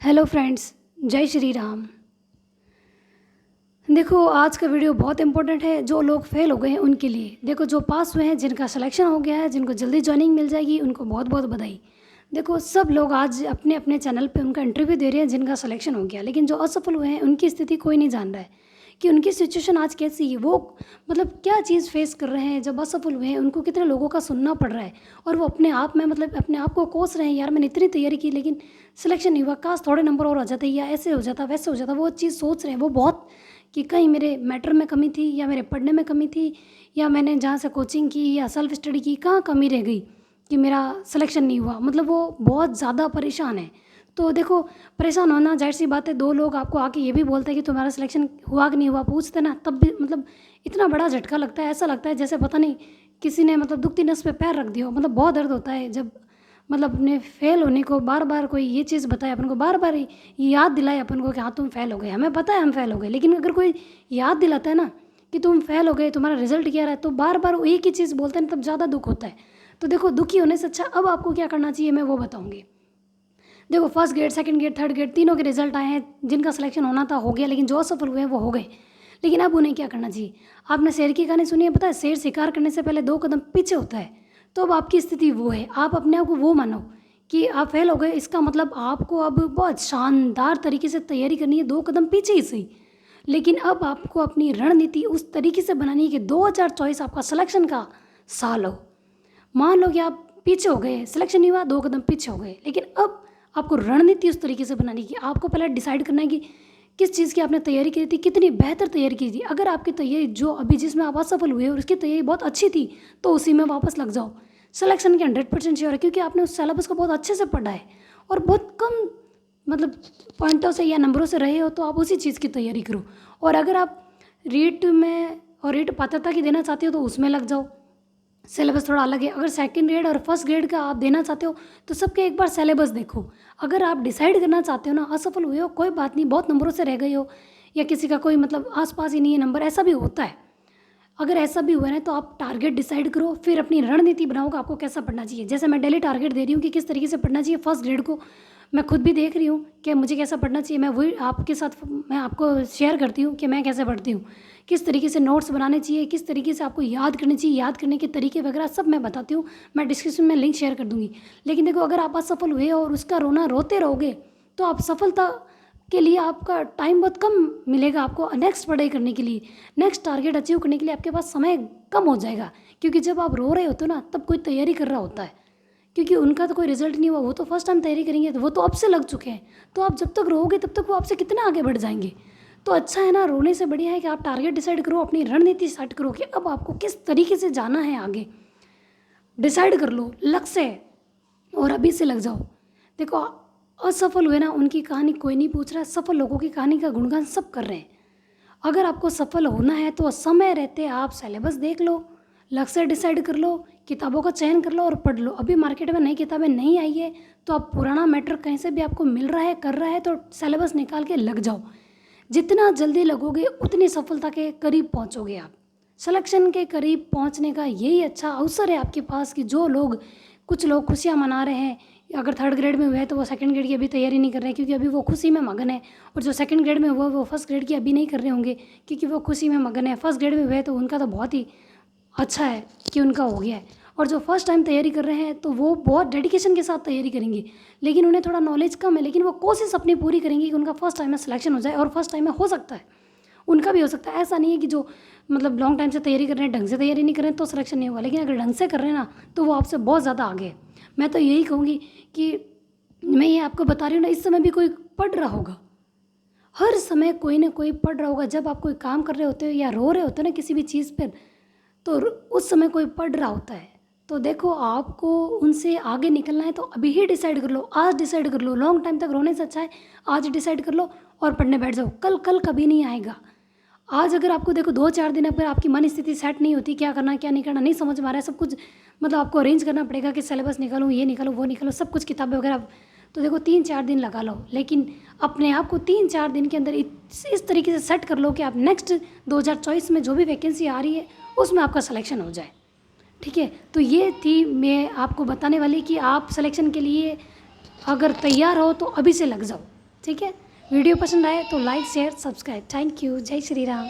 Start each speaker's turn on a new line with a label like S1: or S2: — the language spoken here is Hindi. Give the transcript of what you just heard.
S1: हेलो फ्रेंड्स, जय श्री राम। देखो, आज का वीडियो बहुत इंपॉर्टेंट है। जो लोग फेल हो गए हैं उनके लिए। देखो, जो पास हुए हैं, जिनका सिलेक्शन हो गया है, जिनको जल्दी ज्वाइनिंग मिल जाएगी, उनको बहुत बहुत बधाई। देखो, सब लोग आज अपने अपने चैनल पे उनका इंटरव्यू दे रहे हैं जिनका सिलेक्शन हो गया, लेकिन जो असफल हुए हैं उनकी स्थिति कोई नहीं जान रहा है कि उनकी सिचुएशन आज कैसी है। वो मतलब क्या चीज़ फेस कर रहे हैं। जब असफल हुए हैं उनको कितने लोगों का सुनना पड़ रहा है, और वो अपने आप में मतलब अपने आप को कोस रहे हैं, यार मैंने इतनी तैयारी की लेकिन सिलेक्शन नहीं हुआ, काश थोड़े नंबर और आ जाते, या ऐसे हो जाता वैसे हो जाता। वो चीज़ सोच रहे हैं वो बहुत, कि कहीं मेरे मैटर में कमी थी, या मेरे पढ़ने में कमी थी, या मैंने जहाँ से कोचिंग की या सेल्फ स्टडी की कहाँ कमी रह गई कि मेरा सिलेक्शन नहीं हुआ। मतलब वो बहुत ज़्यादा परेशान है। तो देखो, परेशान होना जाहिर सी बात है। दो लोग आपको आके ये भी बोलते हैं कि तुम्हारा सिलेक्शन हुआ कि नहीं हुआ, पूछते ना, तब भी मतलब इतना बड़ा झटका लगता है। ऐसा लगता है जैसे पता नहीं किसी ने मतलब दुखती नस पे पैर रख दिया हो। मतलब बहुत दर्द होता है जब मतलब अपने फेल होने को बार बार कोई ये चीज़ बताए, अपन को बार बार याद दिलाए अपन को कि हाँ तुम फेल हो गए। हमें पता है हम फेल हो गए, लेकिन अगर कोई याद दिलाता है ना कि तुम फेल हो गए, तुम्हारा रिजल्ट क्या रहा है, तो बार बार वो एक ही चीज़ बोलते हैं, तब ज़्यादा दुख होता है। तो देखो, दुखी होने से अच्छा अब आपको क्या करना चाहिए मैं वो बताऊँगी। देखो, first grade, second grade, third grade, तीनों के रिजल्ट आए हैं। जिनका सिलेक्शन होना था हो गया, लेकिन जो असफल हुए हैं वो हो गए। लेकिन अब उन्हें क्या करना चाहिए। आपने शेर की कहानी सुनी है, पता है शेर शिकार करने से पहले 2 कदम पीछे होता है। तो अब आपकी स्थिति वो है। आप अपने आप को वो मानो कि आप फेल हो गए। इसका मतलब आपको अब बहुत शानदार तरीके से तैयारी करनी है, 2 कदम पीछे ही सही, लेकिन अब आपको अपनी रणनीति उस तरीके से बनानी है कि 2024 आपका सिलेक्शन का साल हो। मान लो कि आप पीछे हो गए, सिलेक्शन नहीं हुआ, 2 कदम पीछे हो गए, लेकिन अब आपको रणनीति उस तरीके से बनानी कि आपको पहले डिसाइड करना है कि किस चीज़ की आपने तैयारी की थी, कितनी बेहतर तैयारी की थी। अगर आपकी तैयारी जो अभी जिसमें आप असफल हुए और उसकी तैयारी बहुत अच्छी थी, तो उसी में वापस लग जाओ। सिलेक्शन के 100% श्योर है, क्योंकि आपने उस सिलेबस को बहुत अच्छे से पढ़ा है और बहुत कम मतलब पॉइंटों से या नंबरों से रहे हो, तो आप उसी चीज़ की तैयारी करो। और अगर आप रीट में और रीट पात्रता की देना चाहते हो तो उसमें लग जाओ। सिलेबस थोड़ा अलग है। अगर सेकंड ग्रेड और फर्स्ट ग्रेड का आप देना चाहते हो तो सबके एक बार सिलेबस देखो। अगर आप डिसाइड करना चाहते हो ना, असफल हुए हो कोई बात नहीं, बहुत नंबरों से रह गए हो, या किसी का कोई मतलब आसपास ही नहीं है नंबर, ऐसा भी होता है। अगर ऐसा भी हुआ है तो आप टारगेट डिसाइड करो, फिर अपनी रणनीति बनाओ कि आपको कैसा पढ़ना चाहिए। जैसे मैं डेली टारगेट दे रही हूँ कि किस तरीके से पढ़ना चाहिए फर्स्ट ग्रेड को, मैं खुद भी देख रही हूँ कि मुझे कैसा पढ़ना चाहिए। मैं वही आपके साथ मैं आपको शेयर करती हूँ कि मैं कैसे पढ़ती हूँ, किस तरीके से नोट्स बनाने चाहिए, किस तरीके से आपको याद करनी चाहिए, याद करने के तरीके वगैरह सब मैं बताती हूँ। मैं डिस्क्रिप्शन में लिंक शेयर कर दूँगी। लेकिन देखो, अगर आप असफल हुए और उसका रोना रोते रहोगे तो आप सफलता के लिए आपका टाइम बहुत कम मिलेगा। आपको नेक्स्ट पढ़ाई करने के लिए, नेक्स्ट टारगेट अचीव करने के लिए आपके पास समय कम हो जाएगा। क्योंकि जब आप रो रहे होते हो ना, तब कोई तैयारी कर रहा होता है, क्योंकि उनका तो कोई रिजल्ट नहीं हुआ, वो तो फर्स्ट टाइम तैयारी करेंगे, तो वो तो अब से लग चुके हैं। तो आप जब तक रोओगे तब तक वो आपसे कितना आगे बढ़ जाएंगे। तो अच्छा है ना, रोने से बढ़िया है कि आप टारगेट डिसाइड करो, अपनी रणनीति सेट करो कि अब आपको किस तरीके से जाना है आगे। डिसाइड कर लो लक्ष्य और अभी से लग जाओ। देखो, असफल हुए ना उनकी कहानी कोई नहीं पूछ रहा है, सफल लोगों की कहानी का गुणगान सब कर रहे हैं। अगर आपको सफल होना है तो समय रहते आप सिलेबस देख लो, लक्ष्य डिसाइड कर लो, किताबों का चयन कर लो और पढ़ लो। अभी मार्केट में नई किताबें नहीं आई है तो आप पुराना मैटर कहीं से भी आपको मिल रहा है, कर रहा है, तो सिलेबस निकाल के लग जाओ। जितना जल्दी लगोगे उतनी सफलता के करीब पहुंचोगे आप। सिलेक्शन के करीब पहुंचने का यही अच्छा अवसर है आपके पास कि जो लोग, कुछ लोग खुशियां मना रहे हैं। अगर थर्ड ग्रेड में हुआ है तो वो सेकंड ग्रेड की अभी तैयारी नहीं कर रहे हैं, क्योंकि अभी वो खुशी में मगन है। और जो सेकंड ग्रेड में हुआ वो फर्स्ट ग्रेड की अभी नहीं कर रहे होंगे, क्योंकि वो खुशी में मगन है। फर्स्ट ग्रेड में हुआ है तो उनका तो बहुत ही अच्छा है कि उनका हो गया है। और जो फर्स्ट टाइम तैयारी कर रहे हैं तो वो बहुत डेडिकेशन के साथ तैयारी करेंगे, लेकिन उन्हें थोड़ा नॉलेज कम है, लेकिन वो कोशिश अपनी पूरी करेंगे कि उनका फर्स्ट टाइम में सिलेक्शन हो जाए। और फर्स्ट टाइम में हो सकता है, उनका भी हो सकता है। ऐसा नहीं है कि जो मतलब लॉन्ग टाइम से तैयारी कर रहे हैं, ढंग से तैयारी नहीं कर रहे हैं तो सिलेक्शन नहीं होगा, लेकिन अगर ढंग से कर रहे हैं ना तो वो आपसे बहुत ज़्यादा आगे है। मैं तो यही कहूँगी कि मैं ये आपको बता रही हूँ ना, इस समय भी कोई पढ़ रहा होगा, हर समय कोई ना कोई पढ़ रहा होगा। जब आप कोई काम कर रहे होते हो या रो रहे होते हो ना किसी भी चीज़ पर, तो उस समय कोई पढ़ रहा होता है। तो देखो, आपको उनसे आगे निकलना है तो अभी ही डिसाइड कर लो, आज डिसाइड कर लो। लॉन्ग टाइम तक रोने से अच्छा है आज डिसाइड कर लो और पढ़ने बैठ जाओ। कल कल कभी नहीं आएगा। आज अगर आपको देखो 2-4 दिन अगर आपकी मन स्थिति सेट नहीं होती, क्या करना क्या नहीं करना नहीं समझ में आ रहा है, सब कुछ मतलब आपको अरेंज करना पड़ेगा कि सिलेबस निकालूँ, ये निकालूँ, वो निकालूँ, सब कुछ किताबें वगैरह, तो देखो 3-4 दिन लगा लो। लेकिन अपने आप को 3-4 दिन के अंदर इस तरीके से सेट कर लो कि आप नेक्स्ट 2024 में जो भी वैकेंसी आ रही है उसमें आपका सिलेक्शन हो जाए। ठीक है, तो ये थी मैं आपको बताने वाली कि आप सिलेक्शन के लिए अगर तैयार हो तो अभी से लग जाओ। ठीक है, वीडियो पसंद आए तो like share subscribe. Thank you. जय श्री राम।